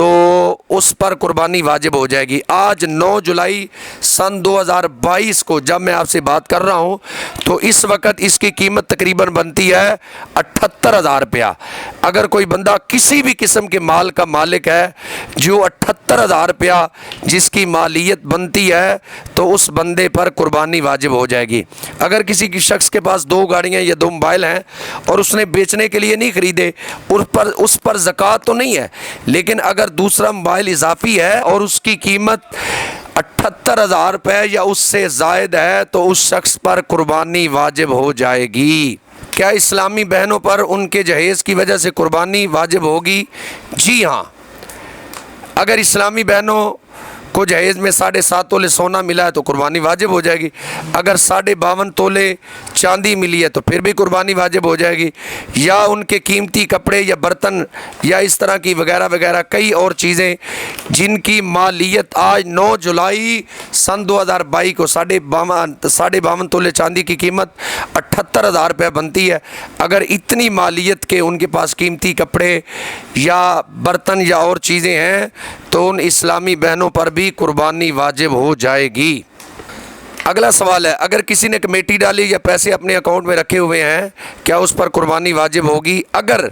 تو اس پر قربانی واجب ہو جائے گی۔ آج 9 جولائی سن 2022 کو جب میں آپ سے بات کر رہا ہوں تو اس وقت اس کی قیمت تقریباً بنتی ہے 78,000 روپیہ۔ اگر کوئی بندہ کسی بھی قسم کے مال کا مالک ہے جو 78,000 روپیہ جس کی مالیت بنتی ہے تو اس بندے پر قربانی واجب ہو جائے گی۔ اگر کسی کی شخص کے پاس 2 گاڑیاں یا 2 موبائل ہیں اور اس نے بیچنے کے لیے نہیں خریدے، اس پر زکوٰۃ تو نہیں ہے، لیکن اگر دوسرا موبائل اضافی ہے اور اس کی قیمت 78,000 روپے یا اس سے زائد ہے تو اس شخص پر قربانی واجب ہو جائے گی۔ کیا اسلامی بہنوں پر ان کے جہیز کی وجہ سے قربانی واجب ہوگی؟ جی ہاں، اگر اسلامی بہنوں کو جہیز میں 7.5 تولے سونا ملا ہے تو قربانی واجب ہو جائے گی۔ اگر 52.5 تولے چاندی ملی ہے تو پھر بھی قربانی واجب ہو جائے گی، یا ان کے قیمتی کپڑے یا برتن یا اس طرح کی وغیرہ وغیرہ کئی اور چیزیں جن کی مالیت آج 9 جولائی سن 2022 کو 52.5 تولے چاندی کی قیمت 78,000 روپے بنتی ہے۔ اگر اتنی مالیت کے ان کے پاس قیمتی کپڑے یا برتن یا اور چیزیں ہیں تو ان اسلامی بہنوں پر بھی قربانی واجب ہو جائے گی۔ اگلا سوال ہے، اگر کسی نے کمیٹی ڈالی یا پیسے اپنے اکاؤنٹ میں رکھے ہوئے ہیں کیا اس پر قربانی واجب ہوگی؟ اگر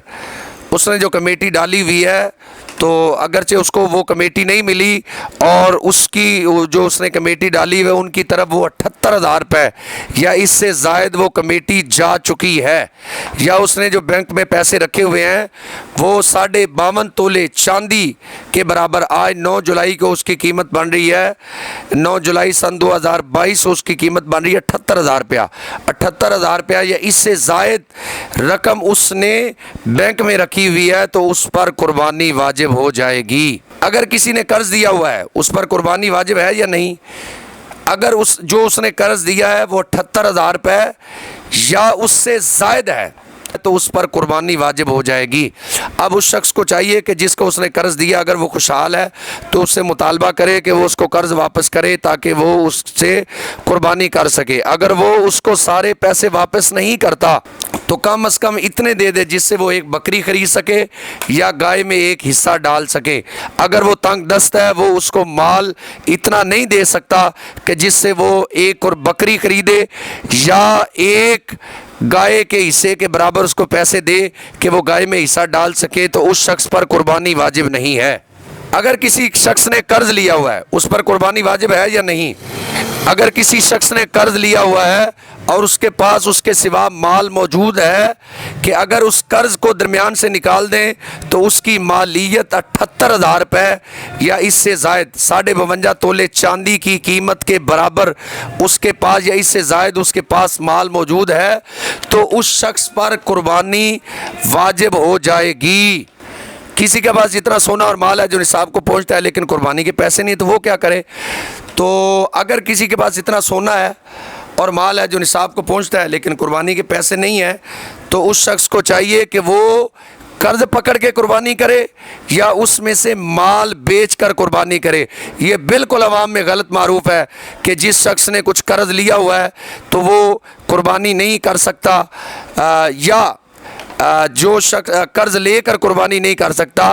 اس نے جو کمیٹی ڈالی ہوئی ہے تو اگرچہ اس کو وہ کمیٹی نہیں ملی اور اس کی جو اس نے کمیٹی ڈالی ہوئی ان کی طرف وہ 78,000 روپے یا اس سے زائد وہ کمیٹی جا چکی ہے، یا اس نے جو بینک میں پیسے رکھے ہوئے ہیں وہ 52.5 تولے چاندی کے برابر آج 9 جولائی کو اس کی قیمت بن رہی ہے، 9 جولائی سن 2022 اس کی قیمت بن رہی ہے 78,000 روپیہ۔ 78,000 روپیہ یا اس سے زائد رقم اس نے بینک میں رکھی ہوئی ہے تو اس پر قربانی واجب ہو جائے گی۔ اگر کسی نے قرض دیا ہوا ہے اس پر قربانی واجب ہے یا نہیں؟ اگر جو اس نے قرض دیا ہے وہ 78,000 روپے یا اس سے زائد ہے تو اس پر قربانی واجب ہو جائے گی۔ اب اس شخص کو چاہیے کہ جس کو اس نے قرض دیا اگر وہ خوشحال ہے تو اس سے مطالبہ کرے کہ وہ اس کو قرض واپس کرے تاکہ وہ اس سے قربانی کر سکے۔ اگر وہ اس کو سارے پیسے واپس نہیں کرتا تو کم از کم اتنے دے دے جس سے وہ ایک بکری خرید سکے یا گائے میں ایک حصہ ڈال سکے۔ اگر وہ تنگ دست ہے وہ اس کو مال اتنا نہیں دے سکتا کہ جس سے وہ ایک اور بکری خریدے یا ایک گائے کے حصے کے برابر اس کو پیسے دے کہ وہ گائے میں حصہ ڈال سکے تو اس شخص پر قربانی واجب نہیں ہے۔ اگر کسی شخص نے قرض لیا ہوا ہے اس پر قربانی واجب ہے یا نہیں؟ اگر کسی شخص نے قرض لیا ہوا ہے اور اس کے پاس اس کے سوا مال موجود ہے کہ اگر اس قرض کو درمیان سے نکال دیں تو اس کی مالیت 78,000 روپے یا اس سے زائد 52.5 تولے چاندی کی قیمت کے برابر اس کے پاس یا اس سے زائد اس کے پاس مال موجود ہے تو اس شخص پر قربانی واجب ہو جائے گی۔ کسی کے پاس اتنا سونا اور مال ہے جو نصاب کو پہنچتا ہے لیکن قربانی کے پیسے نہیں تو وہ کیا کرے؟ تو اگر کسی کے پاس اتنا سونا ہے اور مال ہے جو نصاب کو پہنچتا ہے لیکن قربانی کے پیسے نہیں ہیں تو اس شخص کو چاہیے کہ وہ قرض پکڑ کے قربانی کرے یا اس میں سے مال بیچ کر قربانی کرے۔ یہ بالکل عوام میں غلط معروف ہے کہ جس شخص نے کچھ قرض لیا ہوا ہے تو وہ قربانی نہیں کر سکتا، یا جو شخص قرض لے کر قربانی نہیں کر سکتا،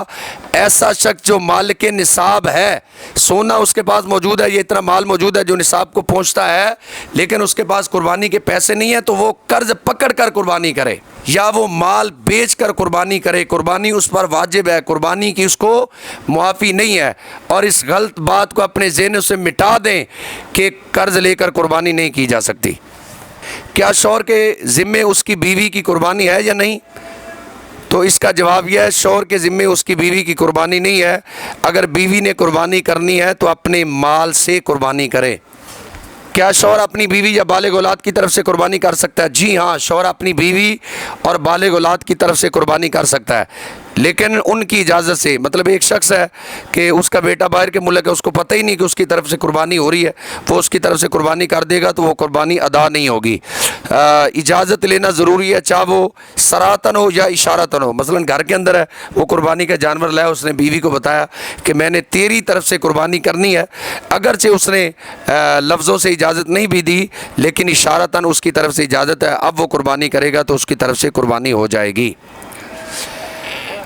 ایسا شخص جو مالک نصاب ہے، سونا اس کے پاس موجود ہے، یہ اتنا مال موجود ہے جو نصاب کو پہنچتا ہے لیکن اس کے پاس قربانی کے پیسے نہیں ہیں تو وہ قرض پکڑ کر قربانی کرے یا وہ مال بیچ کر قربانی کرے۔ قربانی اس پر واجب ہے، قربانی کی اس کو معافی نہیں ہے، اور اس غلط بات کو اپنے ذہن سے مٹا دیں کہ قرض لے کر قربانی نہیں کی جا سکتی۔ کیا شوہر کے ذمے اس کی بیوی کی قربانی ہے یا نہیں؟ تو اس کا جواب یہ ہے، شوہر کے ذمے اس کی بیوی کی قربانی نہیں ہے۔ اگر بیوی نے قربانی کرنی ہے تو اپنے مال سے قربانی کرے۔ کیا شوہر اپنی بیوی یا بالغ اولاد کی طرف سے قربانی کر سکتا ہے؟ جی ہاں، شوہر اپنی بیوی اور بالغ اولاد کی طرف سے قربانی کر سکتا ہے لیکن ان کی اجازت سے۔ مطلب ایک شخص ہے کہ اس کا بیٹا باہر کے ملک ہے، اس کو پتہ ہی نہیں کہ اس کی طرف سے قربانی ہو رہی ہے، وہ اس کی طرف سے قربانی کر دے گا تو وہ قربانی ادا نہیں ہوگی۔ اجازت لینا ضروری ہے، چاہے وہ صراحتاً ہو یا اشارتاً ہو۔ مثلا گھر کے اندر ہے، وہ قربانی کا جانور لایا، اس نے بیوی کو بتایا کہ میں نے تیری طرف سے قربانی کرنی ہے، اگرچہ اس نے لفظوں سے اجازت نہیں بھی دی لیکن اشارتاً اس کی طرف سے اجازت ہے، اب وہ قربانی کرے گا تو اس کی طرف سے قربانی ہو جائے گی۔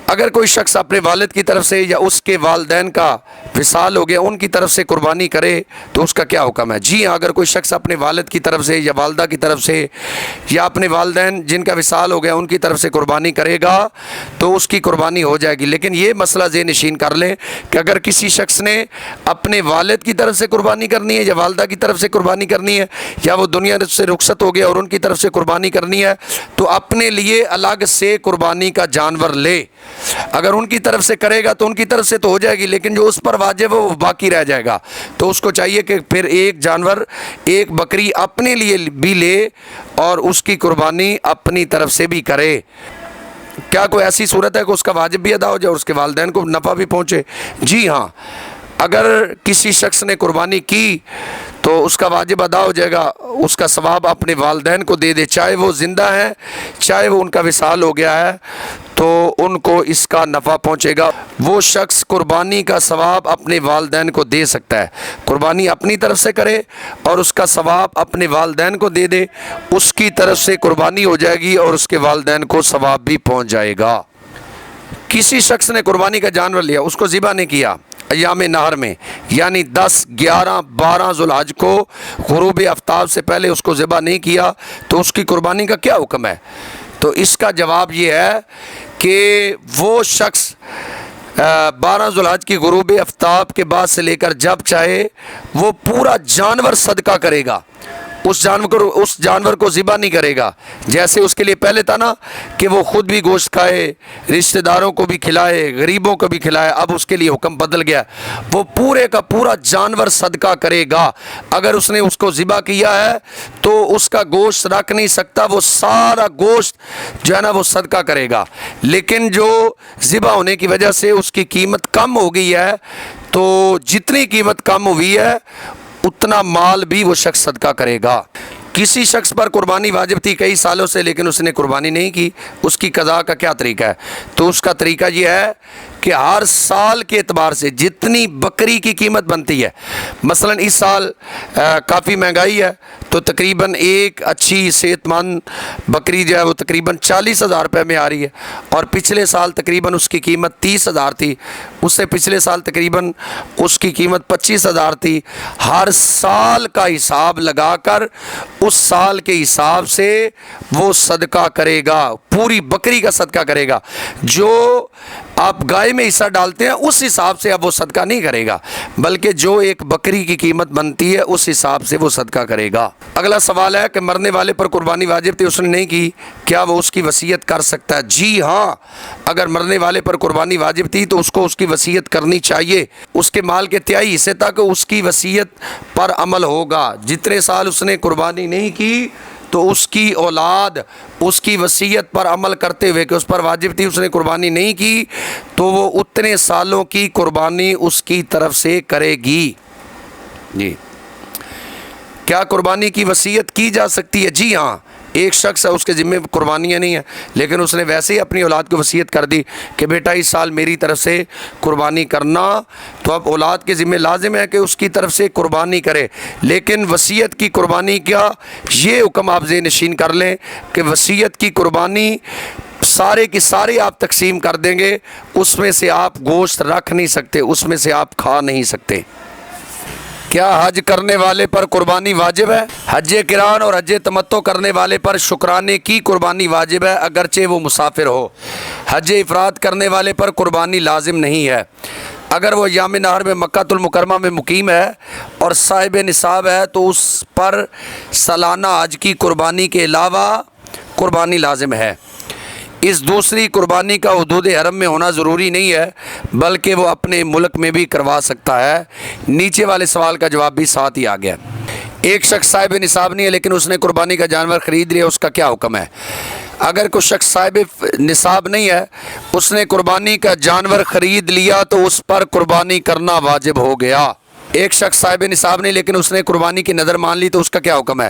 اگر کوئی شخص اپنے والد کی طرف سے یا اس کے والدین کا وصال ہو گیا ان کی طرف سے قربانی کرے تو اس کا کیا حکم ہے؟ جی ہاں، اگر کوئی شخص اپنے والد کی طرف سے یا والدہ کی طرف سے یا اپنے والدین جن کا وصال ہو گیا ان کی طرف سے قربانی کرے گا تو اس کی قربانی ہو جائے گی۔ لیکن یہ مسئلہ ذہن نشین کر لیں کہ اگر کسی شخص نے اپنے والد کی طرف سے قربانی کرنی ہے یا والدہ کی طرف سے قربانی کرنی ہے یا وہ دنیا سے رخصت ہو گیا اور ان کی طرف سے قربانی کرنی ہے تو اپنے لیے الگ سے قربانی کا جانور لے۔ اگر ان کی طرف سے کرے گا تو ان کی طرف سے تو ہو جائے گی، لیکن جو اس پر واجب ہے وہ باقی رہ جائے گا، تو اس کو چاہیے کہ پھر ایک جانور، ایک بکری اپنے لیے بھی لے اور اس کی قربانی اپنی طرف سے بھی کرے۔ کیا کوئی ایسی صورت ہے کہ اس کا واجب بھی ادا ہو جائے اور اس کے والدین کو نفع بھی پہنچے؟ جی ہاں، اگر کسی شخص نے قربانی کی تو اس کا واجب ادا ہو جائے گا، اس کا ثواب اپنے والدین کو دے دے، چاہے وہ زندہ ہیں چاہے وہ ان کا وصال ہو گیا ہے، تو ان کو اس کا نفع پہنچے گا۔ وہ شخص قربانی کا ثواب اپنے والدین کو دے سکتا ہے، قربانی اپنی طرف سے کرے اور اس کا ثواب اپنے والدین کو دے دے، اس کی طرف سے قربانی ہو جائے گی اور اس کے والدین کو ثواب بھی پہنچ جائے گا۔ کسی شخص نے قربانی کا جانور لیا، اس کو ذبح نہیں کیا ایام نہر میں، یعنی 10، 11، 12 ذوالحج کو غروب آفتاب سے پہلے اس کو ذبح نہیں کیا تو اس کی قربانی کا کیا حکم ہے؟ تو اس کا جواب یہ ہے کہ وہ شخص 12 ذوالحج کی غروب آفتاب کے بعد سے لے کر جب چاہے وہ پورا جانور صدقہ کرے گا، اس جانور کو ذبح نہیں کرے گا۔ جیسے اس کے لیے پہلے تھا نا کہ وہ خود بھی گوشت کھائے، رشتہ داروں کو بھی کھلائے، غریبوں کو بھی کھلائے، اب اس کے لیے حکم بدل گیا، وہ پورے کا پورا جانور صدقہ کرے گا۔ اگر اس نے اس کو ذبح کیا ہے تو اس کا گوشت رکھ نہیں سکتا، وہ سارا گوشت جو ہے نا وہ صدقہ کرے گا۔ لیکن جو ذبح ہونے کی وجہ سے اس کی قیمت کم ہو گئی ہے، تو جتنی قیمت کم ہوئی ہے اتنا مال بھی وہ شخص صدقہ کرے گا۔ کسی شخص پر قربانی واجب تھی کئی سالوں سے لیکن اس نے قربانی نہیں کی، اس کی قضا کا کیا طریقہ ہے؟ تو اس کا طریقہ یہ ہے کہ ہر سال کے اعتبار سے جتنی بکری کی قیمت بنتی ہے، مثلا اس سال کافی مہنگائی ہے تو تقریباً ایک اچھی صحت مند بکری جو ہے وہ تقریباً 40,000 روپے میں آ رہی ہے، اور پچھلے سال تقریباً اس کی قیمت 30,000 تھی، اس سے پچھلے سال تقریباً اس کی قیمت 25,000 تھی۔ ہر سال کا حساب لگا کر اس سال کے حساب سے وہ صدقہ کرے گا، پوری بکری کا صدقہ کرے گا۔ جو آپ گائے میں حصہ ڈالتے ہیں اس حساب سے اب وہ صدقہ نہیں کرے گا، بلکہ جو ایک بکری کی قیمت بنتی ہے اس حساب سے وہ صدقہ کرے گا۔ اگلا سوال ہے کہ مرنے والے پر قربانی واجب تھی، اس نے نہیں کی، کیا وہ اس کی وصیت کر سکتا ہے؟ جی ہاں، اگر مرنے والے پر قربانی واجب تھی تو اس کو اس کی وصیت کرنی چاہیے، اس کے مال کے تہائی حصے تک اس کی وصیت پر عمل ہوگا۔ جتنے سال اس نے قربانی نہیں کی تو اس کی اولاد اس کی وصیت پر عمل کرتے ہوئے کہ اس پر واجب تھی، اس نے قربانی نہیں کی، تو وہ اتنے سالوں کی قربانی اس کی طرف سے کرے گی۔ جی، کیا قربانی کی وصیت کی جا سکتی ہے؟ جی ہاں، ایک شخص ہے اس کے ذمے قربانیاں نہیں ہیں لیکن اس نے ویسے ہی اپنی اولاد کو وصیت کر دی کہ بیٹا اس سال میری طرف سے قربانی کرنا، تو اب اولاد کے ذمے لازم ہے کہ اس کی طرف سے قربانی کرے۔ لیکن وصیت کی قربانی کا یہ حکم آپ ذہن نشین کر لیں کہ وصیت کی قربانی سارے کی سارے آپ تقسیم کر دیں گے، اس میں سے آپ گوشت رکھ نہیں سکتے، اس میں سے آپ کھا نہیں سکتے۔ کیا حج کرنے والے پر قربانی واجب ہے؟ حج قران اور حج تمتع کرنے والے پر شکرانے کی قربانی واجب ہے اگرچہ وہ مسافر ہو۔ حج افراد کرنے والے پر قربانی لازم نہیں ہے۔ اگر وہ ایام نہر میں مکہ المکرمہ میں مقیم ہے اور صاحب نصاب ہے تو اس پر سالانہ حج کی قربانی کے علاوہ قربانی لازم ہے۔ اس دوسری قربانی کا حدود حرم میں ہونا ضروری نہیں ہے بلکہ وہ اپنے ملک میں بھی کروا سکتا ہے۔ نیچے والے سوال کا جواب بھی ساتھ ہی آ گیا۔ ایک شخص صاحب نصاب نہیں ہے لیکن اس نے قربانی کا جانور خرید لیا، اس کا کیا حکم ہے؟ اگر کوئی شخص صاحب نصاب نہیں ہے، اس نے قربانی کا جانور خرید لیا تو اس پر قربانی کرنا واجب ہو گیا۔ ایک شخص صاحب نصاب نہیں لیکن اس نے قربانی کی نظر مان لی تو اس کا کیا حکم ہے؟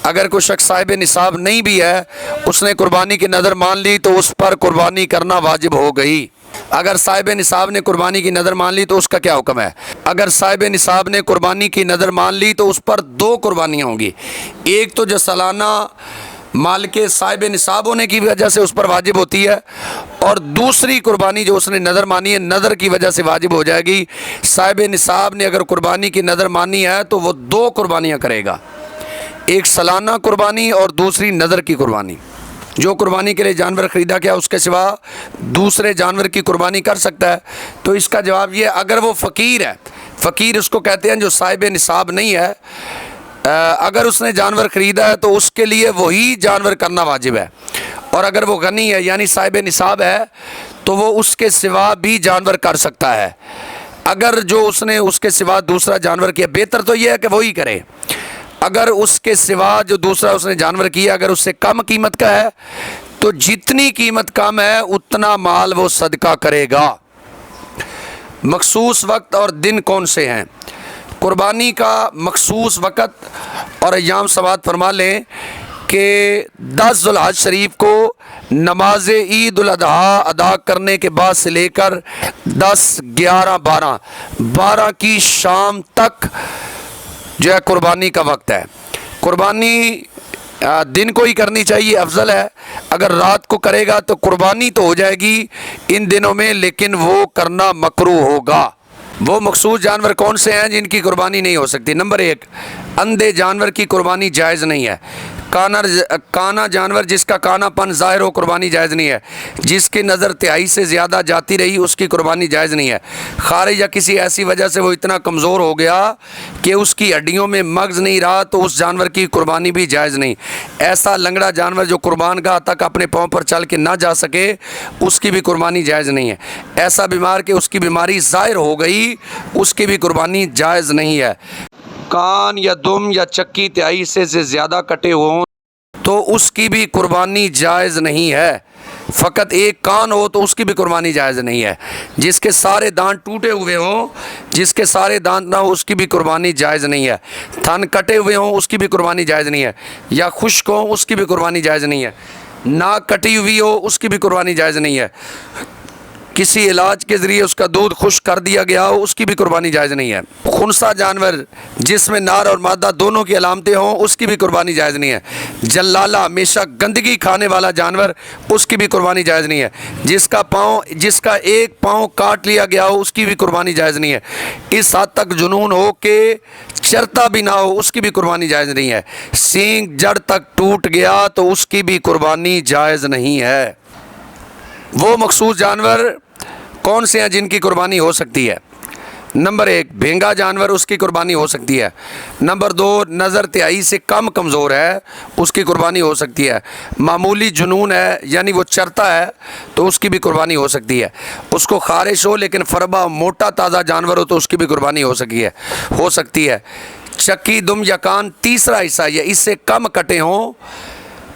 اگر کوئی شخص صاحب نصاب نہیں بھی ہے، اس نے قربانی کی نظر مان لی تو اس پر قربانی کرنا واجب ہو گئی۔ اگر صاحب نصاب نے قربانی کی نظر مان لی تو اس کا کیا حکم ہے؟ اگر صاحب نصاب نے قربانی کی نظر مان لی تو اس پر 2 قربانیاں ہوں گی، ایک تو جو سالانہ مال کے صاحب نصاب ہونے کی وجہ سے اس پر واجب ہوتی ہے، اور دوسری قربانی جو اس نے نظر مانی ہے نظر کی وجہ سے واجب ہو جائے گی۔ صاحب نصاب نے اگر قربانی کی نظر مانی ہے تو وہ 2 قربانیاں کرے گا، ایک سالانہ قربانی اور دوسری نظر کی قربانی۔ جو قربانی کے لیے جانور خریدا کیا اس کے سوا دوسرے جانور کی قربانی کر سکتا ہے؟ تو اس کا جواب یہ، اگر وہ فقیر ہے، فقیر اس کو کہتے ہیں جو صاحب نصاب نہیں ہے، اگر اس نے جانور خریدا ہے تو اس کے لیے وہی جانور کرنا واجب ہے، اور اگر وہ غنی ہے یعنی صاحب نصاب ہے تو وہ اس کے سوا بھی جانور کر سکتا ہے۔ اگر جو اس نے اس کے سوا دوسرا جانور کیا، بہتر تو یہ ہے کہ وہی کرے۔ اگر اس کے سوا جو دوسرا اس نے جانور کیا اگر اس سے کم قیمت کا ہے تو جتنی قیمت کم ہے اتنا مال وہ صدقہ کرے گا۔ مخصوص وقت اور دن کون سے ہیں؟ قربانی کا مخصوص وقت اور ایام سماعت فرما لیں کہ 10 ذوالحج شریف کو نماز عید الاضحیٰ ادا کرنے کے بعد سے لے کر 10، 11، 12 کی شام تک جو ہے قربانی کا وقت ہے۔ قربانی دن کو ہی کرنی چاہیے، افضل ہے۔ اگر رات کو کرے گا تو قربانی تو ہو جائے گی ان دنوں میں، لیکن وہ کرنا مکروہ ہوگا۔ وہ مخصوص جانور کون سے ہیں جن کی قربانی نہیں ہو سکتی؟ نمبر 1، اندھے جانور کی قربانی جائز نہیں ہے۔ کانا جانور جس کا کانا پن ظاہر ہو قربانی جائز نہیں ہے۔ جس کی نظر تہائی سے زیادہ جاتی رہی اس کی قربانی جائز نہیں ہے۔ خارج یا کسی ایسی وجہ سے وہ اتنا کمزور ہو گیا کہ اس کی ہڈیوں میں مغز نہیں رہا تو اس جانور کی قربانی بھی جائز نہیں۔ ایسا لنگڑا جانور جو قربان گاہ تک اپنے پاؤں پر چل کے نہ جا سکے اس کی بھی قربانی جائز نہیں ہے۔ ایسا بیمار کہ اس کی بیماری ظاہر ہو گئی اس کی بھی قربانی جائز نہیں ہے۔ کان یا دم یا چکی تہائی سے زیادہ کٹے ہوں تو اس کی بھی قربانی جائز نہیں ہے۔ فقط ایک کان ہو تو اس کی بھی قربانی جائز نہیں ہے۔ جس کے سارے دانت ٹوٹے ہوئے ہوں، جس کے سارے دانت نہ ہو اس کی بھی قربانی جائز نہیں ہے۔ تھن کٹے ہوئے ہوں اس کی بھی قربانی جائز نہیں ہے، یا خشک ہوں اس کی بھی قربانی جائز نہیں ہے۔ ناک کٹی ہوئی ہو اس کی بھی قربانی جائز نہیں ہے۔ کسی علاج کے ذریعے اس کا دودھ خشک کر دیا گیا ہو اس کی بھی قربانی جائز نہیں ہے۔ خنثی جانور جس میں نر اور مادہ دونوں کی علامتیں ہوں اس کی بھی قربانی جائز نہیں ہے۔ جلالہ ہمیشہ گندگی کھانے والا جانور اس کی بھی قربانی جائز نہیں ہے۔ جس کا ایک پاؤں کاٹ لیا گیا ہو اس کی بھی قربانی جائز نہیں ہے۔ اس حد تک جنون ہو کہ چرتا بھی نہ ہو اس کی بھی قربانی جائز نہیں ہے۔ سینگ جڑ تک ٹوٹ گیا تو اس کی بھی قربانی جائز نہیں ہے۔ وہ مخصوص جانور کون سے ہیں جن کی قربانی ہو سکتی ہے؟ نمبر 1، بھینگا جانور اس کی قربانی ہو سکتی ہے۔ نمبر 2، نظر تہائی سے کم کمزور ہے اس کی قربانی ہو سکتی ہے۔ معمولی جنون ہے یعنی وہ چرتا ہے تو اس کی بھی قربانی ہو سکتی ہے۔ اس کو خارش ہو لیکن فربا موٹا تازہ جانور ہو تو اس کی بھی قربانی ہو سکتی ہے۔ چکی، دم یا کان تیسرا حصہ یا اس سے کم کٹے ہوں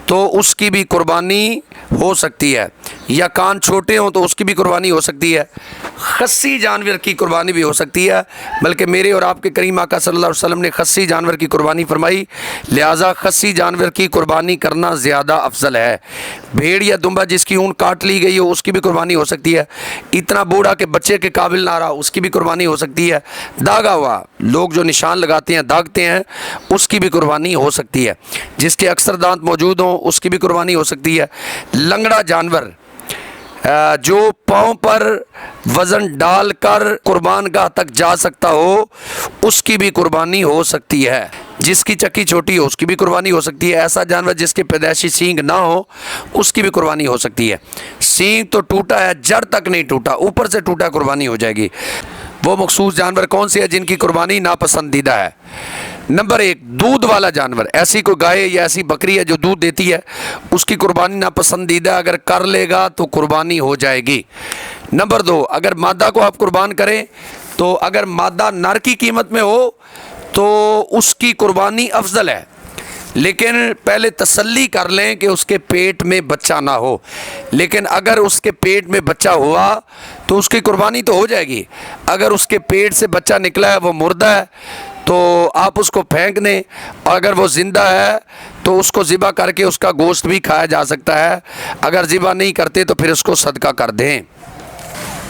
تو اس کی بھی قربانی ہو سکتی ہے، یا کان چھوٹے ہوں تو اس کی بھی قربانی ہو سکتی ہے۔ خصی جانور کی قربانی بھی ہو سکتی ہے، بلکہ میرے اور آپ کے کریم آقا صلی اللہ علیہ وسلم نے خصی جانور کی قربانی فرمائی، لہٰذا خصی جانور کی قربانی کرنا زیادہ افضل ہے۔ بھیڑ یا دمبا جس کی اون کاٹ لی گئی ہو اس کی بھی قربانی ہو سکتی ہے۔ اتنا بوڑھا کہ بچے کے قابل نہ رہا اس کی بھی قربانی ہو سکتی ہے۔ داغا ہوا، لوگ جو نشان لگاتے ہیں داغتے ہیں، اس کی بھی قربانی ہو سکتی ہے۔ جس کے اکثر دانت موجود ہوں اس کی بھی قربانی ہو سکتی ہے۔ لنگڑا جانور جو پاؤں پر وزن ڈال کر قربان گاہ تک جا سکتا ہو اس کی بھی قربانی ہو سکتی ہے۔ جس کی چکی چھوٹی ہو اس کی بھی قربانی ہو سکتی ہے۔ ایسا جانور جس کے پیدائشی سینگ نہ ہو اس کی بھی قربانی ہو سکتی ہے۔ سینگ تو ٹوٹا ہے، جڑ تک نہیں ٹوٹا، اوپر سے ٹوٹا، قربانی ہو جائے گی۔ وہ مخصوص جانور کون سے ہیں جن کی قربانی ناپسندیدہ ہے؟ نمبر 1، دودھ والا جانور، ایسی کوئی گائے یا ایسی بکری ہے جو دودھ دیتی ہے اس کی قربانی ناپسندیدہ، اگر کر لے گا تو قربانی ہو جائے گی۔ نمبر 2، اگر مادہ کو آپ قربان کریں تو اگر مادہ نر کی قیمت میں ہو تو اس کی قربانی افضل ہے، لیکن پہلے تسلی کر لیں کہ اس کے پیٹ میں بچہ نہ ہو۔ لیکن اگر اس کے پیٹ میں بچہ ہوا تو اس کی قربانی تو ہو جائے گی۔ اگر اس کے پیٹ سے بچہ نکلا ہے وہ مردہ ہے تو آپ اس کو پھینک دیں، اور اگر وہ زندہ ہے تو اس کو ذبح کر کے اس کا گوشت بھی کھایا جا سکتا ہے۔ اگر ذبح نہیں کرتے تو پھر اس کو صدقہ کر دیں۔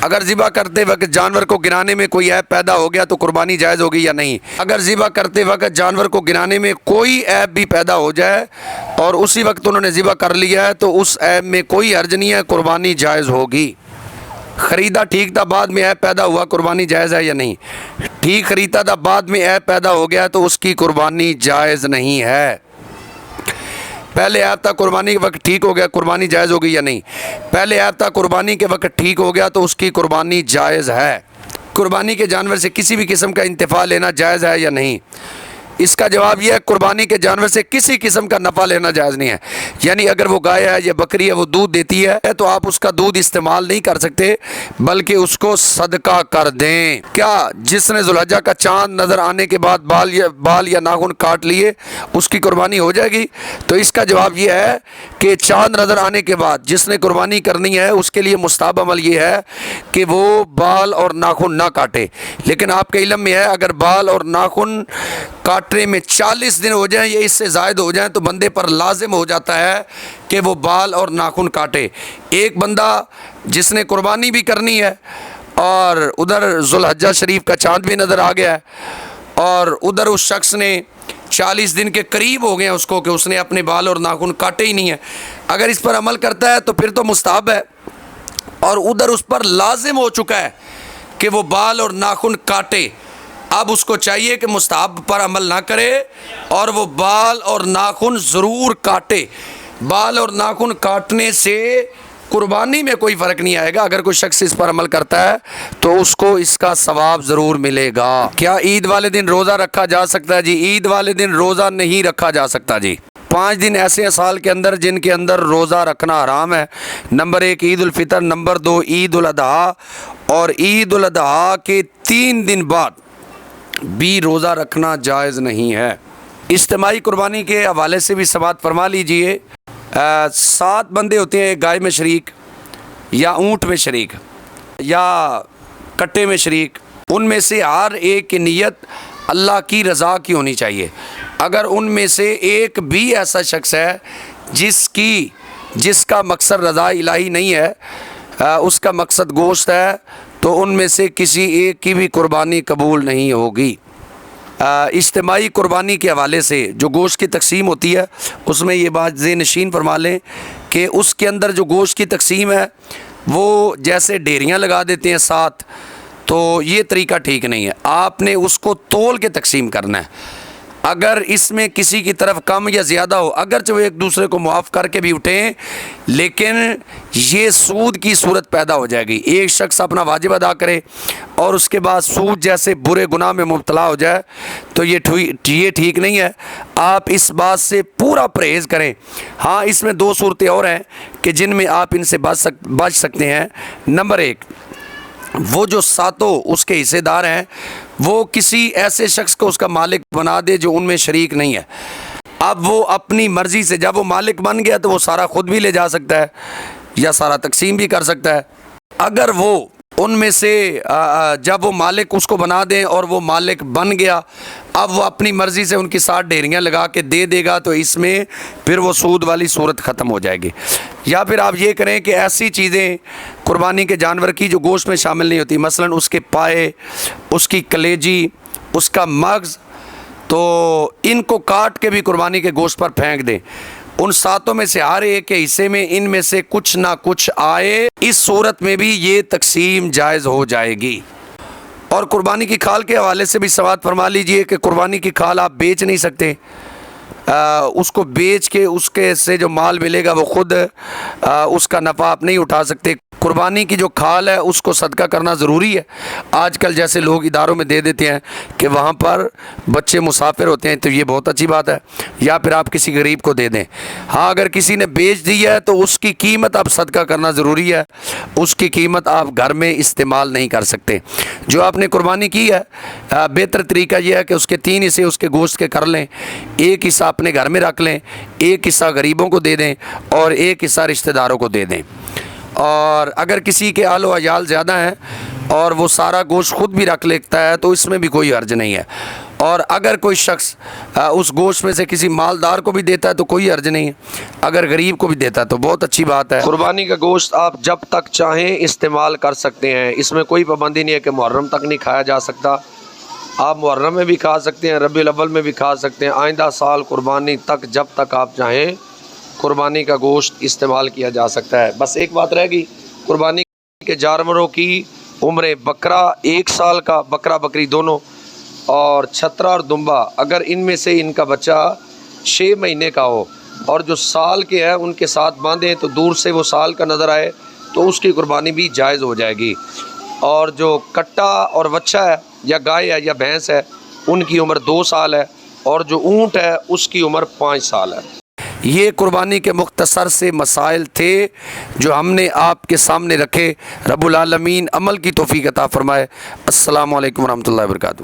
اگر ذبح کرتے وقت جانور کو گرانے میں کوئی عیب پیدا ہو گیا تو قربانی جائز ہوگی یا نہیں؟ اگر ذبح کرتے وقت جانور کو گرانے میں کوئی عیب بھی پیدا ہو جائے اور اسی وقت انہوں نے ذبح کر لیا ہے تو اس عیب میں کوئی حرج نہیں ہے، قربانی جائز ہوگی۔ خریدا ٹھیک تھا، بعد میں عیب پیدا ہوا، قربانی جائز ہے یا نہیں؟ ٹھیک خریدا تھا، بعد میں عیب پیدا ہو گیا تو اس کی قربانی جائز نہیں ہے۔ پہلے عیب تھا، قربانی کے وقت ٹھیک ہو گیا، قربانی جائز ہوگی یا نہیں؟ پہلے عیب تھا، قربانی کے وقت ٹھیک ہو گیا تو اس کی قربانی جائز ہے۔ قربانی کے جانور سے کسی بھی قسم کا انتفاع لینا جائز ہے یا نہیں؟ اس کا جواب یہ ہے، قربانی کے جانور سے کسی قسم کا نفع لینا جائز نہیں ہے۔ یعنی اگر وہ گائے ہے یا بکری ہے، وہ دودھ دیتی ہے تو آپ اس کا دودھ استعمال نہیں کر سکتے بلکہ اس کو صدقہ کر دیں۔ کیا جس نے ذوالحجہ کا چاند نظر آنے کے بعد بال یا ناخن کاٹ لیے اس کی قربانی ہو جائے گی؟ تو اس کا جواب یہ ہے کہ چاند نظر آنے کے بعد جس نے قربانی کرنی ہے اس کے لیے مستحب عمل یہ ہے کہ وہ بال اور ناخن نہ کاٹے۔ لیکن آپ کے علم میں ہے اگر بال اور ناخن کاٹنے میں 40 دن ہو جائیں یا اس سے زائد ہو جائیں تو بندے پر لازم ہو جاتا ہے کہ وہ بال اور ناخن کاٹے۔ ایک بندہ جس نے قربانی بھی کرنی ہے اور ادھر ذوالحجہ شریف کا چاند بھی نظر آ گیا ہے اور ادھر اس شخص نے 40 دن کے قریب ہو گئے ہیں اس کو کہ اس نے اپنے بال اور ناخن کاٹے ہی نہیں ہیں، اگر اس پر عمل کرتا ہے تو پھر تو مستحب ہے، اور ادھر اس پر لازم ہو چکا ہے کہ وہ بال اور ناخن کاٹے۔ اب اس کو چاہیے کہ مستحب پر عمل نہ کرے اور وہ بال اور ناخن ضرور کاٹے۔ بال اور ناخن کاٹنے سے قربانی میں کوئی فرق نہیں آئے گا، اگر کوئی شخص اس پر عمل کرتا ہے تو اس کو اس کا ثواب ضرور ملے گا۔ کیا عید والے دن روزہ رکھا جا سکتا ہے؟ جی عید والے دن روزہ نہیں رکھا جا سکتا جی۔ 5 دن ایسے ہیں سال کے اندر جن کے اندر روزہ رکھنا حرام ہے۔ نمبر 1 عید الفطر، نمبر 2 عید الاضحیٰ، اور عید الاضحیٰ کے 3 دن بعد بھی روزہ رکھنا جائز نہیں ہے۔ اجتماعی قربانی کے حوالے سے بھی سماعت فرما لیجئے۔ 7 بندے ہوتے ہیں، ایک گائے میں شریک یا اونٹ میں شریک یا کٹے میں شریک، ان میں سے ہر ایک کی نیت اللہ کی رضا کی ہونی چاہیے۔ اگر ان میں سے ایک بھی ایسا شخص ہے جس کا مقصد رضا الہی نہیں ہے، اس کا مقصد گوشت ہے، تو ان میں سے کسی ایک کی بھی قربانی قبول نہیں ہوگی۔ اجتماعی قربانی کے حوالے سے جو گوشت کی تقسیم ہوتی ہے اس میں یہ بات ذہن نشین فرما لیں کہ اس کے اندر جو گوشت کی تقسیم ہے وہ جیسے ڈیریاں لگا دیتے ہیں ساتھ، تو یہ طریقہ ٹھیک نہیں ہے۔ آپ نے اس کو تول کے تقسیم کرنا ہے۔ اگر اس میں کسی کی طرف کم یا زیادہ ہو، اگرچہ وہ ایک دوسرے کو معاف کر کے بھی اٹھیں، لیکن یہ سود کی صورت پیدا ہو جائے گی۔ ایک شخص اپنا واجب ادا کرے اور اس کے بعد سود جیسے برے گناہ میں مبتلا ہو جائے تو یہ ٹھیک نہیں ہے۔ آپ اس بات سے پورا پرہیز کریں۔ ہاں اس میں 2 صورتیں اور ہیں کہ جن میں آپ ان سے بچ سکتے ہیں۔ نمبر 1، وہ جو ساتوں اس کے حصے دار ہیں وہ کسی ایسے شخص کو اس کا مالک بنا دے جو ان میں شریک نہیں ہے۔ اب وہ اپنی مرضی سے جب وہ مالک بن گیا تو وہ سارا خود بھی لے جا سکتا ہے یا سارا تقسیم بھی کر سکتا ہے۔ اگر وہ ان میں سے جب وہ مالک اس کو بنا دیں اور وہ مالک بن گیا، اب وہ اپنی مرضی سے ان کی 7 ڈیریاں لگا کے دے دے گا تو اس میں پھر وہ سود والی صورت ختم ہو جائے گی۔ یا پھر آپ یہ کریں کہ ایسی چیزیں قربانی کے جانور کی جو گوشت میں شامل نہیں ہوتی، مثلا اس کے پائے، اس کی کلیجی، اس کا مغز، تو ان کو کاٹ کے بھی قربانی کے گوشت پر پھینک دیں۔ ان 7 میں سے ہر ایک کے حصے میں ان میں سے کچھ نہ کچھ آئے، اس صورت میں بھی یہ تقسیم جائز ہو جائے گی۔ اور قربانی کی کھال کے حوالے سے بھی سماعت فرما لیجئے کہ قربانی کی کھال آپ بیچ نہیں سکتے، اس کو بیچ کے اس کے سے جو مال ملے گا وہ خود اس کا نفع آپ نہیں اٹھا سکتے۔ قربانی کی جو کھال ہے اس کو صدقہ کرنا ضروری ہے۔ آج کل جیسے لوگ اداروں میں دے دیتے ہیں کہ وہاں پر بچے مسافر ہوتے ہیں تو یہ بہت اچھی بات ہے، یا پھر آپ کسی غریب کو دے دیں۔ ہاں اگر کسی نے بیچ دی ہے تو اس کی قیمت آپ صدقہ کرنا ضروری ہے، اس کی قیمت آپ گھر میں استعمال نہیں کر سکتے۔ جو آپ نے قربانی کی ہے بہتر طریقہ یہ ہے کہ اس کے 3 حصے اس کے گوشت کے کر لیں، ایک حصہ اپنے گھر میں رکھ لیں، ایک حصہ غریبوں کو دے دیں اور ایک حصہ رشتہ داروں کو دے دیں۔ اور اگر کسی کے آل و عیال زیادہ ہیں اور وہ سارا گوشت خود بھی رکھ لیتا ہے تو اس میں بھی کوئی حرج نہیں ہے، اور اگر کوئی شخص اس گوشت میں سے کسی مالدار کو بھی دیتا ہے تو کوئی حرج نہیں ہے، اگر غریب کو بھی دیتا ہے تو بہت اچھی بات ہے۔ قربانی کا گوشت آپ جب تک چاہیں استعمال کر سکتے ہیں، اس میں کوئی پابندی نہیں ہے کہ محرم تک نہیں کھایا جا سکتا، آپ محرم میں بھی کھا سکتے ہیں، ربیع الاول میں بھی کھا سکتے ہیں، آئندہ سال قربانی تک جب تک آپ چاہیں قربانی کا گوشت استعمال کیا جا سکتا ہے۔ بس ایک بات رہ گئی، قربانی کے جانوروں کی عمر بکرا 1 سال کا، بکرا بکری دونوں، اور چھترا اور دمبا، اگر ان میں سے ان کا بچہ 6 مہینے کا ہو اور جو سال کے ہیں ان کے ساتھ باندھیں تو دور سے وہ سال کا نظر آئے تو اس کی قربانی بھی جائز ہو جائے گی، اور جو کٹا اور وچھا ہے یا گائے ہے یا بھینس ہے ان کی عمر 2 سال ہے، اور جو اونٹ ہے اس کی عمر 5 سال ہے۔ یہ قربانی کے مختصر سے مسائل تھے جو ہم نے آپ کے سامنے رکھے۔ رب العالمین عمل کی توفیق عطا فرمائے۔ السلام علیکم ورحمۃ اللہ وبرکاتہ۔